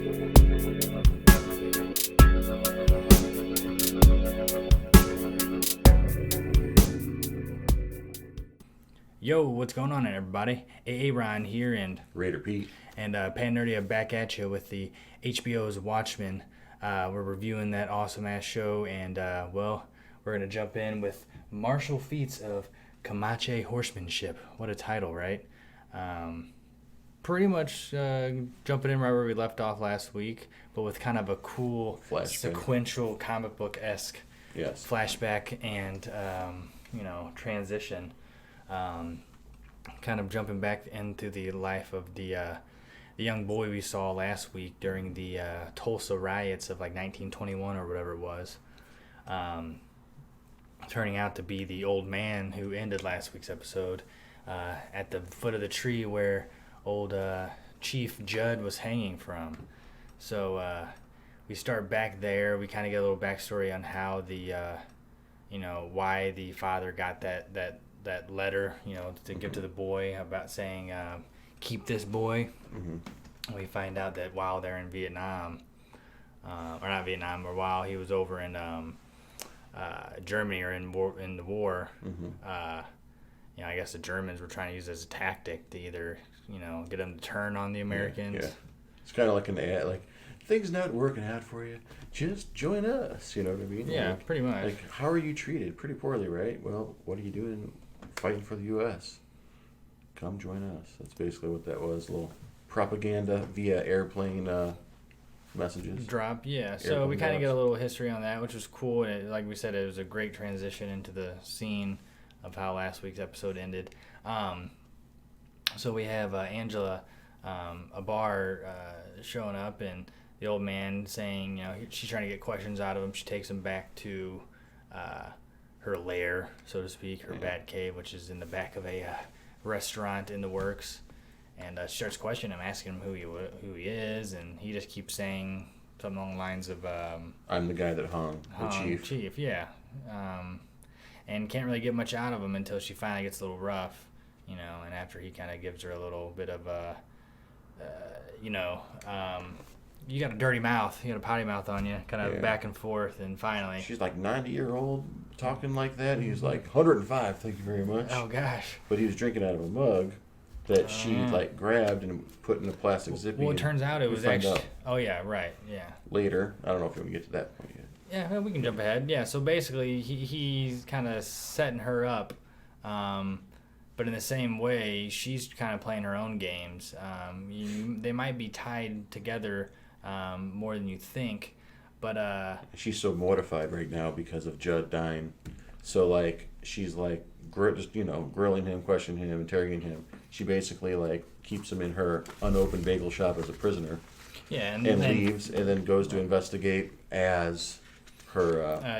Yo, what's going on, everybody? AA Ron here, and Raider Pete. And PanNerdia back at you with the HBO's WATCHMEN. We're reviewing that awesome-ass show, and, we're going to jump in with martial feats of Comanche horsemanship. What a title, right? Pretty much jumping in right where we left off last week, but with kind of a cool, sequential, comic book-esque flashback and, transition. Kind of jumping back into the life of the young boy we saw last week during the Tulsa riots of like 1921 or whatever it was, turning out to be the old man who ended last week's episode at the foot of the tree where old Chief Judd was hanging from. So we start back there. We kind of get a little backstory on how the why the father got that letter, to give to the boy about saying, keep this boy. Mm-hmm. We find out that while they're in Vietnam, or not Vietnam, or while he was over in Germany or in the war, mm-hmm. I guess the Germans were trying to use it as a tactic to either, get them to turn on the Americans. Yeah. It's kind of like an ad, like, things not working out for you, just join us, you know what I mean? Yeah, like, pretty much. Like, how are you treated? Pretty poorly, right? Well, what are you doing fighting for the U.S.? Come join us. That's basically what that was, a little propaganda via airplane messages. Drop, yeah. So we kind of get a little history on that, which was cool. And like we said, it was a great transition into the scene of how last week's episode ended. So we have Angela, a bar, showing up, and the old man saying, she's trying to get questions out of him. She takes him back to her lair, so to speak, her bat cave, which is in the back of a restaurant in the works. And she starts questioning him, asking him who he is, and he just keeps saying something along the lines of, I'm the guy that hung the chief. Chief, yeah. And can't really get much out of him until she finally gets a little rough, and after he kind of gives her a little bit of you got a dirty mouth, you got a potty mouth on you, kind of back and forth, and finally... She's like 90-year-old talking like that, and he's like 105, thank you very much. Oh, gosh. But he was drinking out of a mug that she, grabbed and put in a plastic zippy. Well, it turns out it was actually... Oh, yeah, right, yeah. Later. I don't know if we can get to that point yet. Yeah, well, we can jump ahead. Yeah, so basically, he's kind of setting her up, but in the same way, she's kind of playing her own games. They might be tied together more than you think, but she's so mortified right now because of Judd dying. So she's just grilling him, questioning him, interrogating him. She basically keeps him in her unopened bagel shop as a prisoner. Yeah, and leaves, and then goes to investigate as her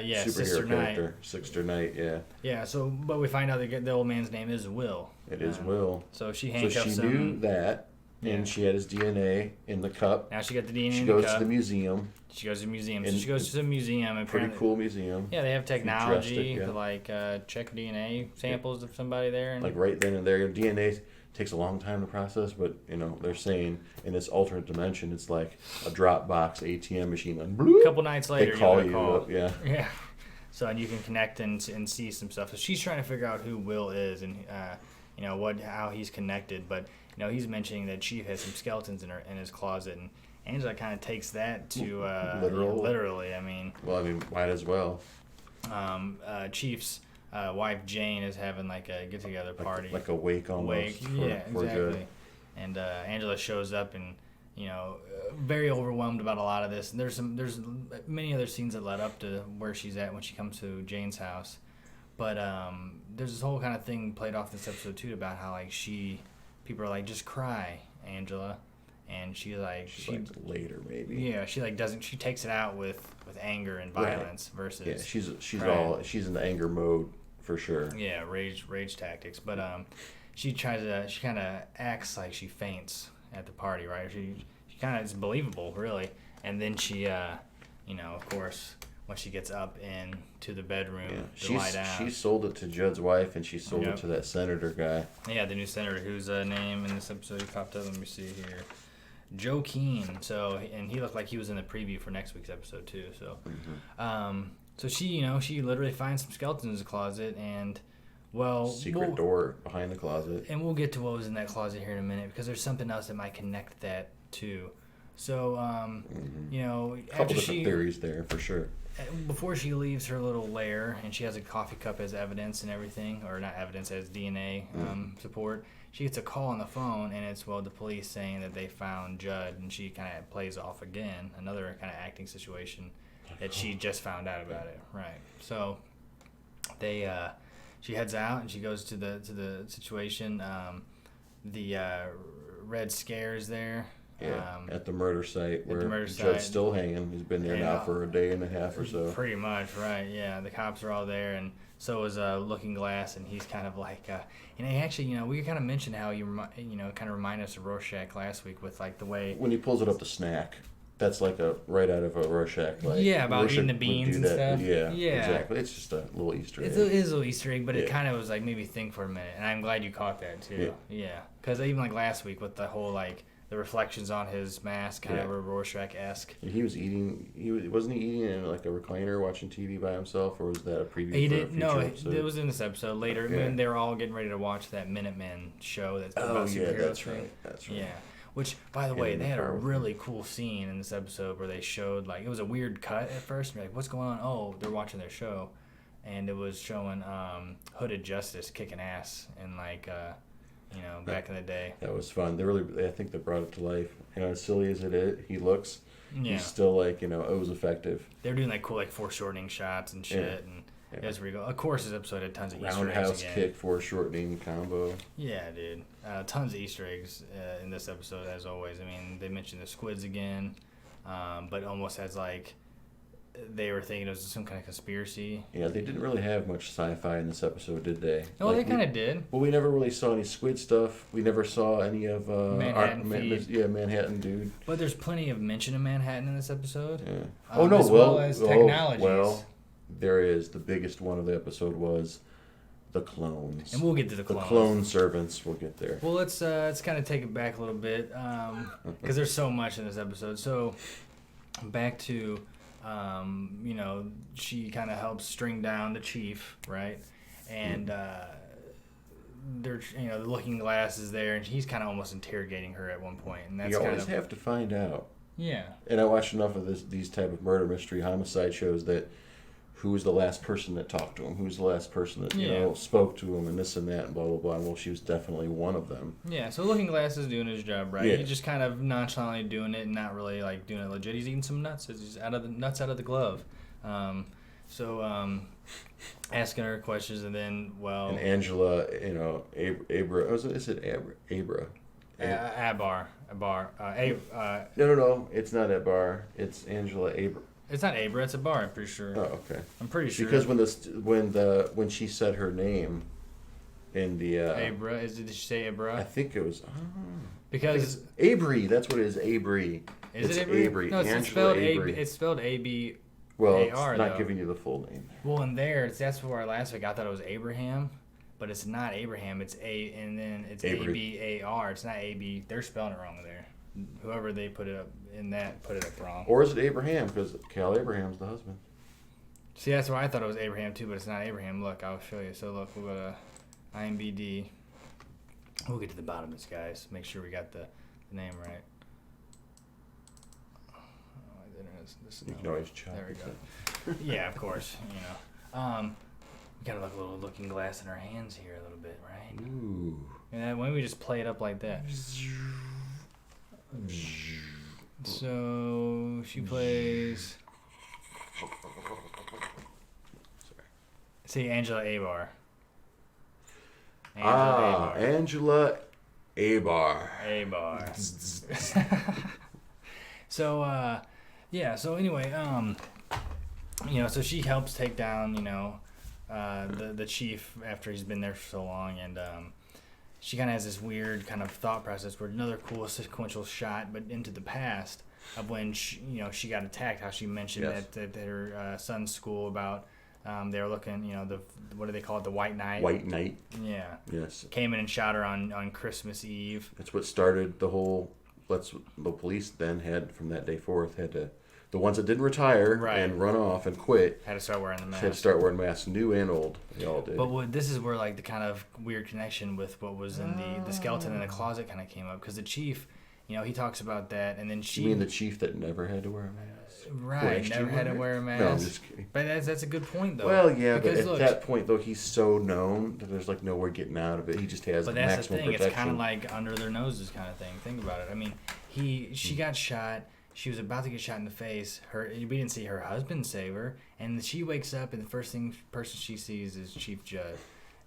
superhero character, Sister Knight. Yeah. Yeah. So, but we find out that the old man's name is Will. It is Will. So she handcuffs him. So she knew that. And she had his DNA in the cup. Now she got the DNA in the cup. She goes to the museum. She goes to the museum. So she goes to the museum. And pretty cool museum. Yeah, they have technology to check DNA samples of somebody there. And right then and there. DNA takes a long time to process, but they're saying in this alternate dimension, it's like a Dropbox ATM machine. A couple nights later, they call you up. Yeah. Yeah. So you can connect and see some stuff. So she's trying to figure out who Will is and how he's connected, but. He's mentioning that Chief has some skeletons in his closet, and Angela kind of takes that to literally. Might as well. Chief's wife Jane is having a get-together party, like a wake almost. Yeah, exactly. And Angela shows up and very overwhelmed about a lot of this. And there's many other scenes that led up to where she's at when she comes to Jane's house, but there's this whole kind of thing played off this episode too about how people are like, just cry, Angela, and she later maybe. Yeah, she doesn't. She takes it out with anger and violence versus. Yeah, she's in the anger mode for sure. Yeah, rage tactics, but she kind of acts like she faints at the party, right? She kind of, it's believable, really, and then she, of course. When she gets up into the bedroom to lie down. She sold it to Judd's wife, and she sold it to that senator guy. Yeah, the new senator whose name in this episode popped up. Let me see here. Joe Keane. So, and he looked like he was in the preview for next week's episode too. So, so she literally finds some skeletons in the closet, and secret door behind the closet. And we'll get to what was in that closet here in a minute, because there's something else that might connect that too. So, a couple different theories there for sure. Before she leaves her little lair, and she has a coffee cup as evidence and everything, or not evidence, as DNA support, she gets a call on the phone, and it's, the police saying that they found Judd, and she kind of plays off again, another kind of acting situation that she just found out about it. Right. So she heads out, and she goes to the situation. The Red Scare is there. Yeah, at the murder site where Judd's still hanging. He's been there now for a day and a half or so. Pretty much, right? Yeah, the cops are all there, and so is Looking Glass, and he's kind of like, and actually, we kind of mentioned how kind of remind us of Rorschach last week with like the way when he pulls it up to snack. That's like right out of a Rorschach. Like, about Rorschach eating the beans and stuff. Yeah, exactly. It's just a little Easter egg. It is a little Easter egg, but it kind of was like made me think for a minute, and I'm glad you caught that too. Yeah, because even like last week with the whole like the reflections on his mask, kind of a Rorschach-esque. He was eating. Wasn't he eating in like a recliner watching TV by himself, or was that a preview? He didn't. No, it was in this episode later when they were all getting ready to watch that Minutemen show. That's about superheroes. That's right. That's right. Yeah. Which, by the way, they had a really cool scene in this episode where they showed, like, it was a weird cut at first. You're like, what's going on? Oh, they're watching their show. And it was showing Hooded Justice kicking ass in, like, back in the day. That was fun. I think they brought it to life. As silly as he looks, he's still, like, it was effective. They were doing, like, cool, like, foreshortening shots and shit. And that's where you go. Of course, this episode had tons of Easter eggs. Roundhouse kick, foreshortening combo. Yeah, dude. Tons of Easter eggs in this episode, as always. I mean, they mentioned the squids again, but almost as like they were thinking it was some kind of conspiracy. Yeah, they didn't really have much sci-fi in this episode, did they? Oh, they kind of did. Well, we never really saw any squid stuff. We never saw any of Manhattan dude. But there's plenty of mention of Manhattan in this episode. Yeah. As well as technologies. Well, there is. The biggest one of the episode was the clones. And we'll get to the clones. The clone servants. We'll get there. Well, let's kind of take it back a little bit because there's so much in this episode. So back to, she kind of helps string down the chief, right? And the Looking Glass is there, and he's kind of almost interrogating her at one point. And that's you always have to find out. Yeah. And I watched enough of these type of murder mystery homicide shows that who was the last person that talked to him? Who's the last person that spoke to him and this and that and blah blah blah? And well, she was definitely one of them. Yeah. So Looking Glass is doing his job, right? Yeah. He's just kind of nonchalantly doing it and not really like doing it legit. He's eating some nuts. He's out of the glove. Asking her questions, and then and Angela, Abra. Is it Abra? Abar. No. It's not Abar. It's Angela Abra. It's not Abra. It's Abar. I'm pretty sure. Oh, okay. I'm pretty sure. Because when she said her name in the Abra, did she say Abra? I think it was. Because Abri. That's what it is. Abri. Is it Abri? No, it's spelled Abri. It's spelled A-B. Well, it's not giving you the full name. Well, in that's where last week I thought it was Abraham, but it's not Abraham. It's and then it's A-B-A-R. It's not A-B. They're spelling it wrong there. Whoever they put it up in that put it up wrong. Or is it Abraham? Because Cal Abraham's the husband. See, that's why I thought it was Abraham too, but it's not Abraham. Look, I'll show you. So look, we'll go to IMDb. We'll get to the bottom of this, guys. Make sure we got the name right. You can always check. There we go. Yeah, of course. We gotta look a little Looking Glass in our hands here a little bit, right? Ooh. And why don't we just play it up like that? So she plays. Sorry. See, Angela Abar. Angela Abar. So, so anyway, so she helps take down, the chief after he's been there for so long, and she kind of has this weird kind of thought process where another cool sequential shot, but into the past of when she got attacked. How she mentioned at her son's school about they were looking, what do they call it, the White Knight? White Knight. Yeah. Yes. Came in and shot her on Christmas Eve. That's what started the whole the police then had from that day forth had to. The ones that didn't retire Right. and run off and quit Had to start wearing the mask. had to start wearing masks, new and old. They all did. But this is where like the kind of weird connection with what was in the skeleton in the closet kind of came up, because the chief, he talks about that, and then she. You mean the chief that never had to wear a mask? Right, never had to wear a mask. No, I'm just kidding. But that's a good point though. Well, yeah, because, but at that point though, he's so known that there's like no way getting out of it. He just has But that's the maximum thing. protection. It's kind of like under their noses kind of thing. Think about it. I mean, she got shot. She was about to get shot in the face. We didn't see her husband save her, and she wakes up, and the person she sees is Chief Judd.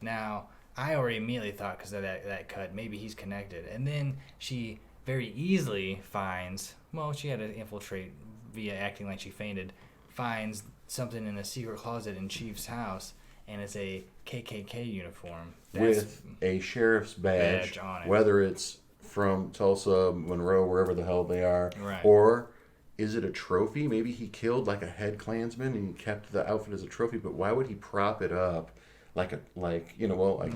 Now, I already immediately thought, because of that cut, maybe he's connected. And then she very easily finds, she had to infiltrate via acting like she fainted, finds something in a secret closet in Chief's house, and it's a KKK uniform. With a sheriff's badge on it. Whether it's from Tulsa, Monroe, wherever the hell they are, Right. Or is it a trophy? Maybe he killed like a head Klansman and he kept the outfit as a trophy, but why would he prop it up I guess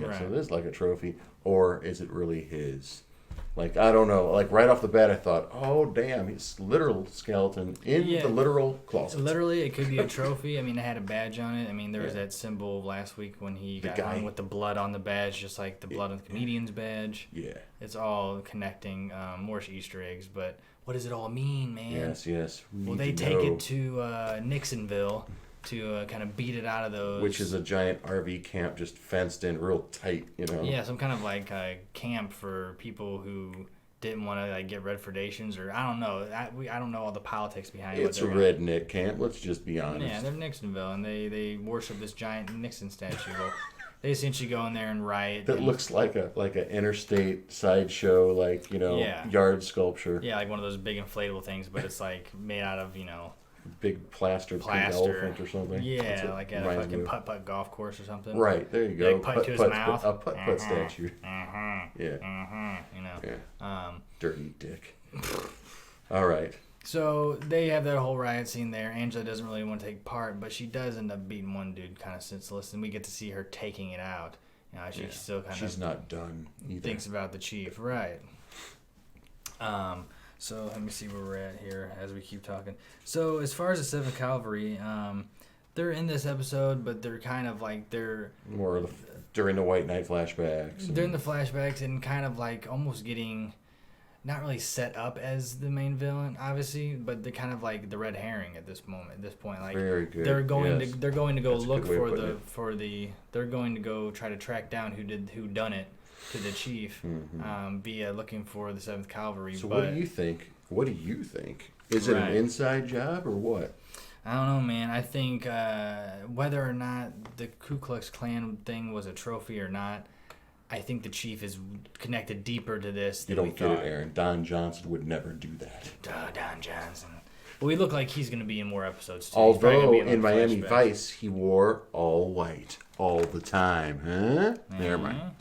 right. it is like a trophy, or is it really his? Like, I don't know. Like, right off the bat, I thought, oh, damn, he's literal skeleton in the literal closet. Literally, it could be a trophy. I mean, it had a badge on it. I mean, there was that symbol last week when he got hung with the blood on the badge, just like the blood on the comedian's badge. Yeah. It's all connecting, more Easter eggs, but what does it all mean, man? Yes. Well, they take it to Nixonville to kind of beat it out of those. Which is a giant RV camp just fenced in real tight, Yeah, some kind of like camp for people who didn't want to get Redfordations, or I don't know. I don't know all the politics behind it. It's a redneck camp, let's just be honest. Yeah, they're Nixonville, and they worship this giant Nixon statue. Well, they essentially go in there and riot. That looks like a interstate sideshow, yard sculpture. Yeah, like one of those big inflatable things, but it's like made out of big plaster pink elephant or something. Yeah, like at a fucking putt-putt golf course or something. Right, there you go. Like putt to his mouth. A putt-putt statue. Yeah. Dirty dick. All right. So they have that whole riot scene there. Angela doesn't really want to take part, but she does end up beating one dude kind of senseless, and we get to see her taking it out. Still kind of... She's not done either. Thinks about the chief. Right. So let me see where we're at here as we keep talking. So as far as the 7th Cavalry, they're in this episode, but they're kind of like more during the White Knight flashbacks. During the flashbacks and kind of like almost getting not really set up as the main villain, obviously, but they're kind of like the red herring at this point. Like very good. They're going to go That's look they're going to go try to track down who done it to the chief, via looking for the 7th Cavalry. So what do you think? Is it an inside job or what? I don't know, man. I think whether or not the Ku Klux Klan thing was a trophy or not, I think the chief is connected deeper to this than we thought. You don't get it, Aaron. Don Johnson would never do that. Don Johnson. Well, we look like he's going to be in more episodes, too. Although, in Miami Vice, he wore all white all the time. Huh? Never mind.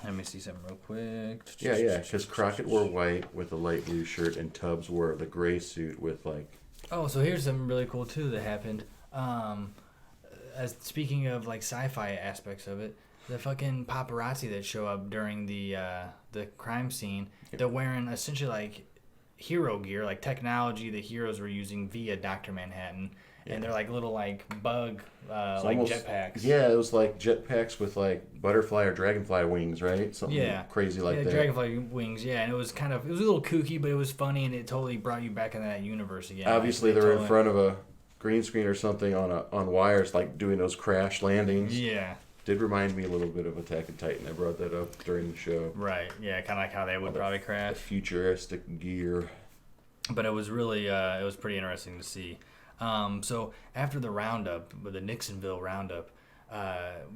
Let me see something real quick. Yeah, because Crockett wore white with a light blue shirt, and Tubbs wore the gray suit with Oh, so here's something really cool too that happened. As speaking of sci-fi aspects of it, the fucking paparazzi that show up during the crime scene, they're wearing essentially hero gear, like technology the heroes were using via Dr. Manhattan. And they're little bug jetpacks. Yeah, it was like jetpacks with butterfly or dragonfly wings, right? Something crazy like that. Dragonfly wings, and it was a little kooky, but it was funny, and it totally brought you back into that universe again. Obviously, they're in front of a green screen or something on wires, doing those crash landings. Yeah. Did remind me a little bit of Attack on Titan. I brought that up during the show. Right. Yeah, kind of like how they would probably crash. Futuristic gear. But it was really it was pretty interesting to see. So after the roundup, with the Nixonville roundup,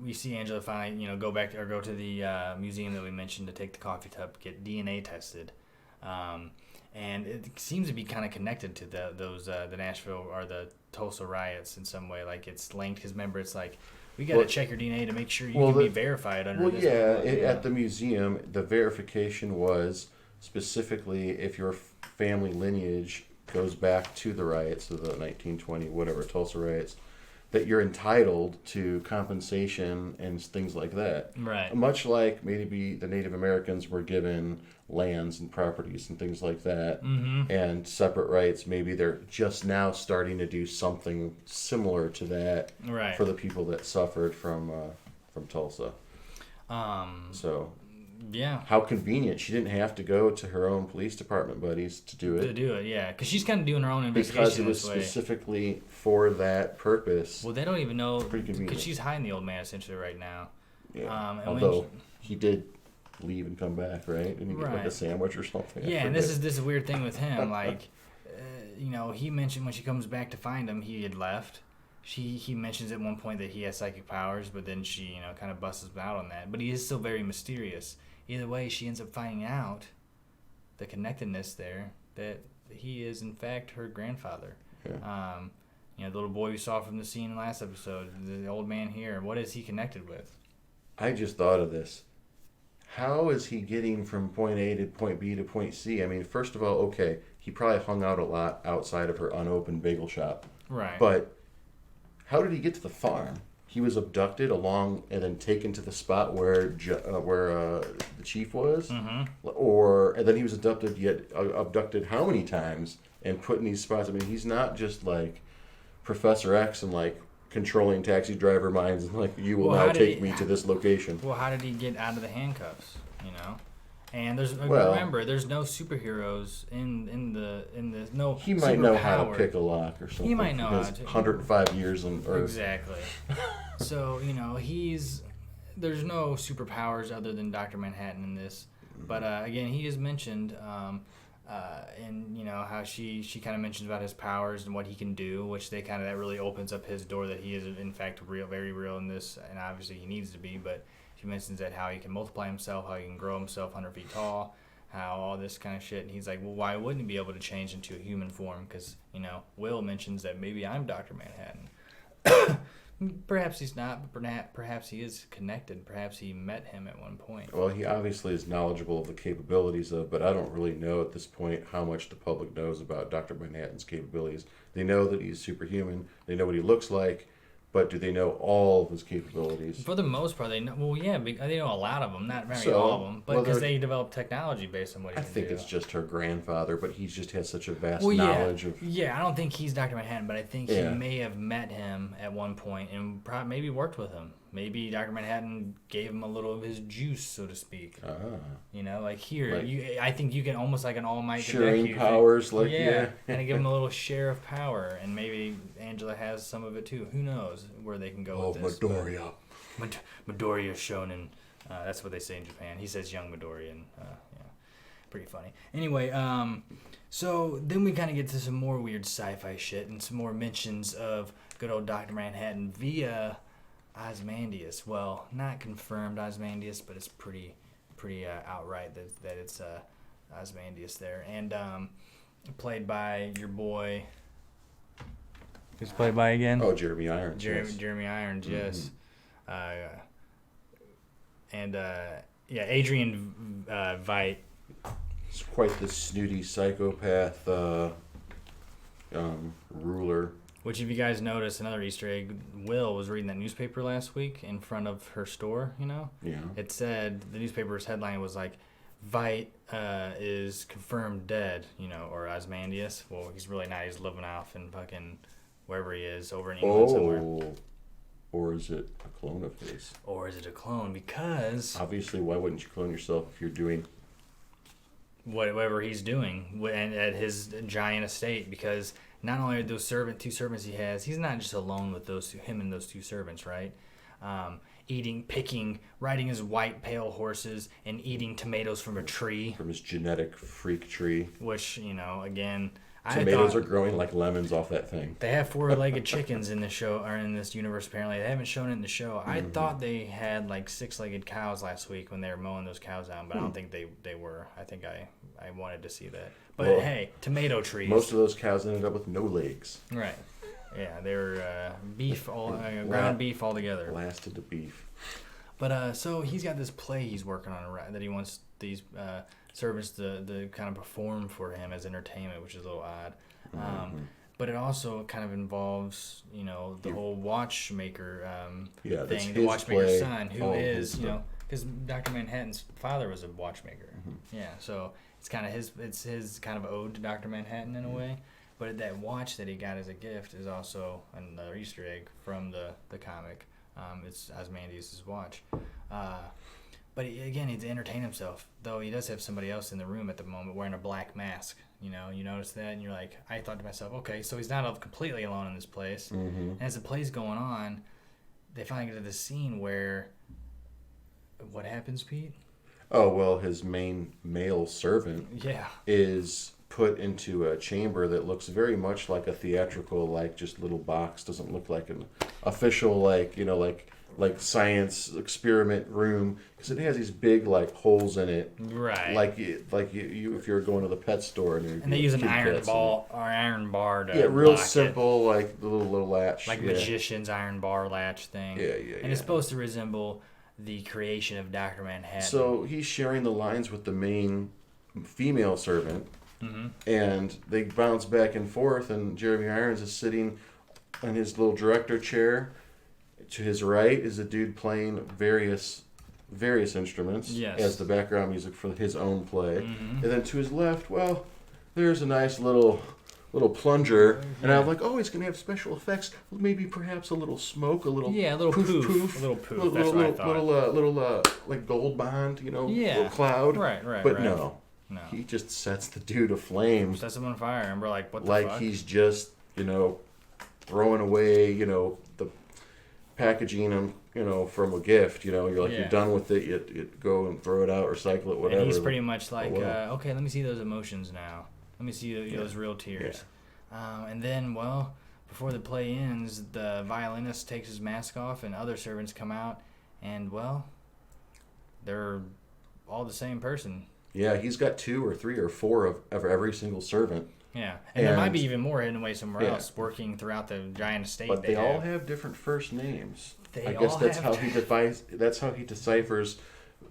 we see Angela finally, go to the museum that we mentioned to take the coffee cup, get DNA tested, and it seems to be kind of connected to the Nashville or the Tulsa riots in some way. It's linked because remember, it's we got to check your DNA to make sure you can be verified under this. At the museum, the verification was specifically if your family lineage goes back to the riots of the 1920 whatever Tulsa riots, that you're entitled to compensation and things like that. Right. Much like maybe the Native Americans were given lands and properties and things like that, and separate rights. Maybe they're just now starting to do something similar to that for the people that suffered from Tulsa. So. Yeah. How convenient. She didn't have to go to her own police department buddies to do it. Yeah. Because she's kind of doing her own investigation because it was specifically for that purpose. Well, they don't even know. Pretty convenient. Because she's hiding the old man essentially right now. Yeah. Although he did leave and come back, right? And he get like a sandwich or something. Yeah, and this is weird thing with him. Like, he mentioned when she comes back to find him, he had left. He mentions at one point that he has psychic powers, but then she, kind of busts him out on that. But he is still very mysterious. Either way, she ends up finding out the connectedness there that he is in fact her grandfather. Yeah. The little boy we saw from the scene last episode, the old man here. What is he connected with? I just thought of this. How is he getting from point A to point B to point C? I mean, first of all, okay, he probably hung out a lot outside of her unopened bagel shop. Right. But how did he get to the farm? He was abducted along and then taken to the spot where the chief was, and then he was abducted how many times and put in these spots? I mean, he's not just like Professor X and like controlling taxi driver minds and like you will now take me to this location. Well, how did he get out of the handcuffs? And remember, there's no superheroes in the no. He might know how to pick a lock or something. He might know how to. 105 years on Earth. Exactly. So there's no superpowers other than Dr. Manhattan in this. But again, he is mentioned, and how she kind of mentions about his powers and what he can do, which that really opens up his door that he is in fact real, very real in this, and obviously he needs to be, but. She mentions that how he can multiply himself, how he can grow himself 100 feet tall, how all this kind of shit. And he's like, well, why wouldn't he be able to change into a human form? Because, Will mentions that maybe I'm Dr. Manhattan. Perhaps he's not, but perhaps he is connected. Perhaps he met him at one point. Well, he obviously is knowledgeable of the capabilities of, but I don't really know at this point how much the public knows about Dr. Manhattan's capabilities. They know that he's superhuman. They know what he looks like. But do they know all of his capabilities? For the most part, they know. Well, yeah, they know a lot of them, not very all of them, but because they develop technology based on what he can do. I think it's just her grandfather, but he just has such a vast knowledge of. Yeah, I don't think he's Dr. Manhattan, but I think he may have met him at one point and maybe worked with him. Maybe Dr. Manhattan gave him a little of his juice, so to speak. Like here, I think you can almost like an All Might sharing powers, and give him a little share of power, and maybe Angela has some of it too. Who knows where they can go with this? Midoriya. Midoriya Shonen. That's what they say in Japan. He says young Midoriya, and pretty funny. Anyway, so then we kind of get to some more weird sci-fi shit and some more mentions of good old Dr. Manhattan via Ozymandias. Well, not confirmed Ozymandias, but it's pretty outright that it's Ozymandias there, and played by your boy. Who's played by again? Oh, Jeremy Irons. Jeremy Irons, yes. Adrian Veidt. It's quite the snooty psychopath ruler. Which, if you guys notice, another Easter egg, Will was reading that newspaper last week in front of her store, Yeah. It said, the newspaper's headline was like, Veidt is confirmed dead, or Ozymandias. Well, he's really not. He's living off in fucking wherever he is, over in England somewhere. Or is it a clone of his? Or is it a clone? Because... Obviously, why wouldn't you clone yourself if you're doing... whatever he's doing and at his giant estate, because... Not only are those two servants he has, he's not just alone with him and those two servants, right? Riding his white, pale horses and eating tomatoes from a tree. From his genetic freak tree. Which, again... Tomatoes are growing like lemons off that thing. They have four-legged chickens in the show, or in this universe apparently. They haven't shown it in the show. I thought they had like six-legged cows last week when they were mowing those cows down, but I don't think they were. I think I wanted to see that. But hey, tomato trees. Most of those cows ended up with no legs. Right. Yeah, they were beef, ground beef altogether. Blasted to beef. But so he's got this play he's working on that he wants these servants to kind of perform for him as entertainment, which is a little odd. But it also kind of involves, the whole watchmaker that's thing, the his watchmaker's play, son, who all is, his because Dr. Manhattan's father was a watchmaker. Mm-hmm. Yeah, so it's kind of his kind of ode to Dr. Manhattan in a way. But that watch that he got as a gift is also another Easter egg from the comic. It's Ozymandias' watch. But again, he's to entertain himself, though he does have somebody else in the room at the moment wearing a black mask. You notice that, and you're like, I thought to myself, okay, so he's not completely alone in this place. Mm-hmm. And as the play's going on, they finally get to the scene where, what happens, Pete? Oh, well, his main male servant is put into a chamber that looks very much like a theatrical, like, just little box. Doesn't look like an official, like science experiment room, because it has these big like holes in it, right? Like you if you're going to the pet store and they use an iron bar to real simple, like the little latch, like magician's iron bar latch thing. And it's supposed to resemble the creation of Dr. Manhattan. So he's sharing the lines with the main female servant, and they bounce back and forth, and Jeremy Irons is sitting in his little director chair. To his right is a dude playing various instruments as the background music for his own play. And then to his left, well, there's a nice little plunger, and I'm like, oh, he's gonna have special effects, maybe perhaps a little smoke, a little poof, a little poof. That's what I thought. Little like gold bond, little cloud. Right. But no, he just sets the dude aflame. Sets him on fire, and we're like, what the fuck? Like he's just throwing away the packaging them, from a gift. You're like, you're done with it. You go and throw it out, recycle it, whatever. And he's pretty much like, okay, let me see those emotions now. Let me see those real tears. And then, well, before the play ends, the violinist takes his mask off, and other servants come out, and well, they're all the same person. Yeah, he's got 2 or 3 or 4 of every single servant. Yeah, and there might be even more hidden away somewhere else, working throughout the giant estate. But they all have different first names. I guess that's how he devises. That's how he deciphers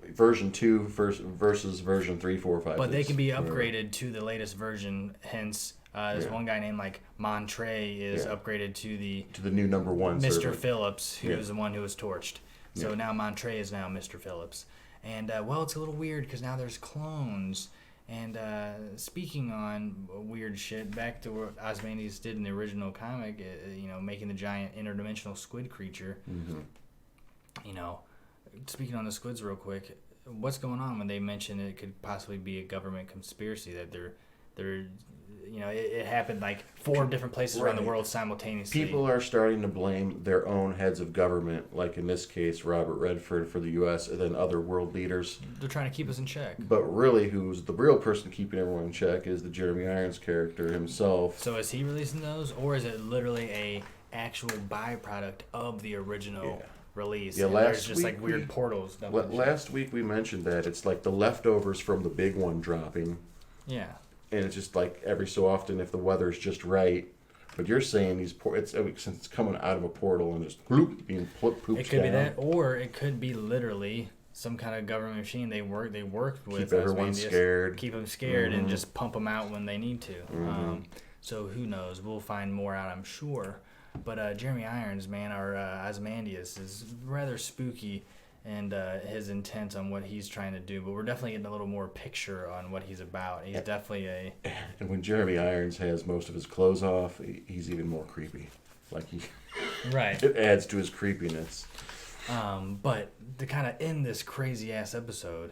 version 2 versus version 3, 4, 5. But they can be upgraded to the latest version. Hence, there's one guy named like Montre is upgraded to the new number 1 Mr. servant. Phillips, who is the one who was torched. So now Montre is now Mr. Phillips. And well, it's a little weird because now there's clones. And speaking on weird shit, back to what Ozymandias did in the original comic, making the giant interdimensional squid creature. Speaking on the squids real quick, what's going on when they mention it could possibly be a government conspiracy, that they're it happened like 4 different places around the world simultaneously. People are starting to blame their own heads of government, like in this case Robert Redford for the U.S. and then other world leaders. They're trying to keep us in check. But really, who's the real person keeping everyone in check is the Jeremy Irons character himself. So is he releasing those, or is it literally a actual byproduct of the original release? Yeah, there's just like weird portals. Last week we mentioned that it's like the leftovers from the big one dropping. Yeah. And it's just like every so often, if the weather's just right. But you're saying since it's coming out of a portal and just bloop, being pooped down. It could be that, or it could be literally some kind of government machine they worked with. Keep everyone scared. Keep them scared and just pump them out when they need to. So who knows? We'll find more out, I'm sure. But Jeremy Irons, man, our Ozymandias, is rather spooky. And his intent on what he's trying to do, but we're definitely getting a little more picture on what he's about. He's definitely a. And when Jeremy Irons has most of his clothes off, he's even more creepy. Like right. It adds to his creepiness. But to kind of end this crazy ass episode,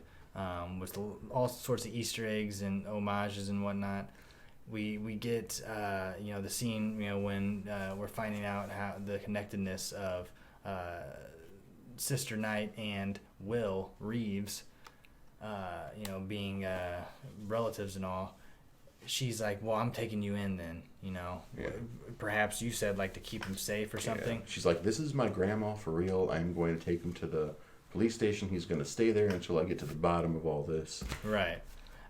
with all sorts of Easter eggs and homages and whatnot, we get the scene when we're finding out how the connectedness of. Sister Knight and Will Reeves, being relatives and all. She's like, well, I'm taking you in then, Perhaps you said like to keep him safe or something. Yeah. She's like, this is my grandma for real. I'm going to take him to the police station. He's going to stay there until I get to the bottom of all this. Right.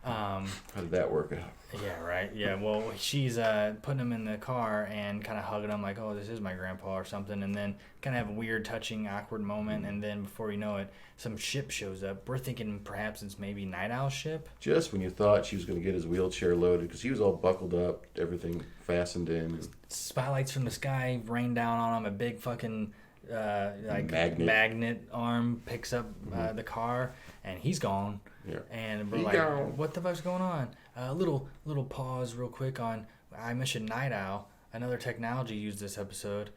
Um, How did that work out? yeah, right. Yeah, well, she's putting him in the car and kind of hugging him like, oh, this is my grandpa or something. And then kind of have a weird, touching, awkward moment. And then before you know it, some ship shows up. We're thinking perhaps it's maybe Night Owl's ship. Just when you thought she was going to get his wheelchair loaded, because he was all buckled up, everything fastened in. Spotlights from the sky rain down on him. A big fucking like Magnet arm picks up the car, and he's gone. Yeah. And we're like, what the fuck's going on? Little pause real quick on, I mentioned Night Owl, another technology used this episode.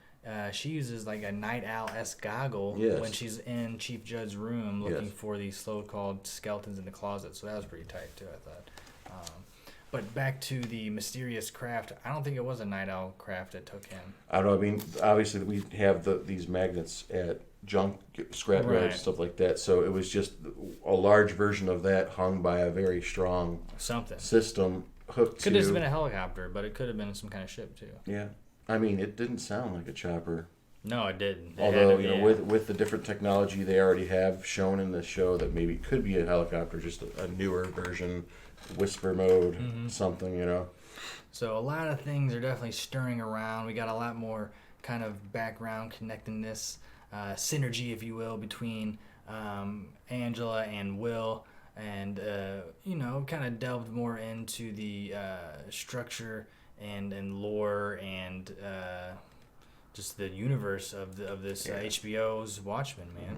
She uses like a Night Owl-esque goggle when she's in Chief Judd's room looking for these so-called skeletons in the closet. So that was pretty tight too, I thought. But back to the mysterious craft. I don't think it was a Night Owl craft that took him. I don't know. I mean, obviously we have these magnets at junk scrap yards, stuff like that. So it was just a large version of that hung by a very strong system hooked to. Could have been a helicopter, but it could have been some kind of ship too. Yeah, I mean, it didn't sound like a chopper. No, it didn't. Although with the different technology they already have shown in the show, that maybe could be a helicopter, just a newer version, whisper mode, something. So a lot of things are definitely stirring around. We got a lot more kind of background connectedness. Synergy, if you will, between Angela and Will, and kind of delved more into the structure and lore and just the universe of this HBO's Watchmen, man.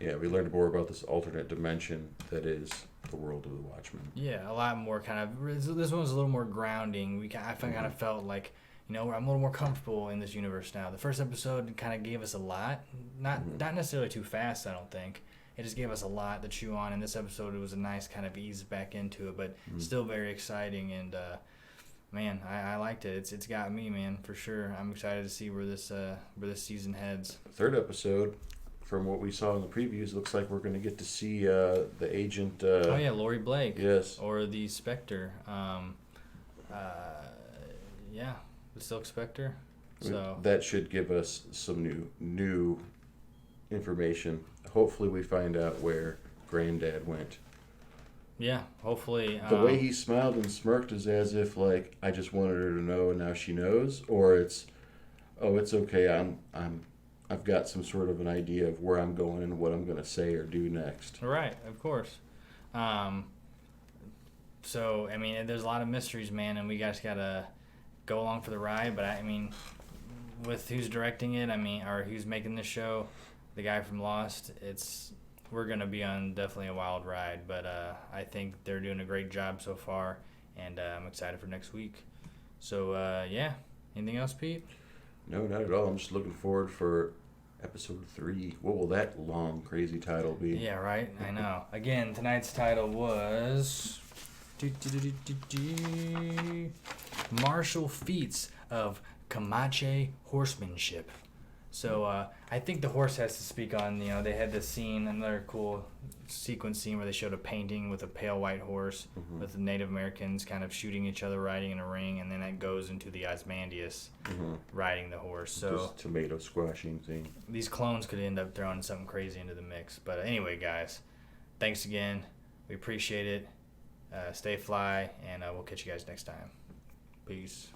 Yeah, we learned more about this alternate dimension that is the world of the Watchmen. Yeah, a lot more kind of. This one was a little more grounding. I kind of felt like, I'm a little more comfortable in this universe now. The first episode kind of gave us a lot, not necessarily too fast, I don't think. It just gave us a lot to chew on. In this episode, it was a nice kind of ease back into it, but still very exciting. And man, I liked it. It's got me, man, for sure. I'm excited to see where this season heads. Third episode, from what we saw in the previews, looks like we're going to get to see the agent. Laurie Blake. Yes. Or the Spectre. Yeah. The Silk Spectre. So that should give us some new information. Hopefully we find out where Granddad went. Yeah, hopefully. The way he smiled and smirked is as if like, I just wanted her to know and now she knows, or it's okay. I've got some sort of an idea of where I'm going and what I'm going to say or do next. Right, of course. So I mean, there's a lot of mysteries, man, and we guys gotta go along for the ride. But I mean, with who's directing it, or who's making this show, the guy from Lost, we're gonna be on definitely a wild ride. But I think they're doing a great job so far, and I'm excited for next week. So yeah, anything else, Pete? No, not at all. I'm just looking forward for episode 3. What will that long, crazy title be? Yeah, right. I know. Again, tonight's title was Martial Feats of Comanche Horsemanship. So I think the horse has to speak on, they had this scene, another cool sequence scene where they showed a painting with a pale white horse with the Native Americans kind of shooting each other, riding in a ring, and then that goes into the Ozymandias riding the horse. So just tomato squashing thing. These clones could end up throwing something crazy into the mix. But anyway, guys, thanks again. We appreciate it. Stay fly, and we'll catch you guys next time. Peace.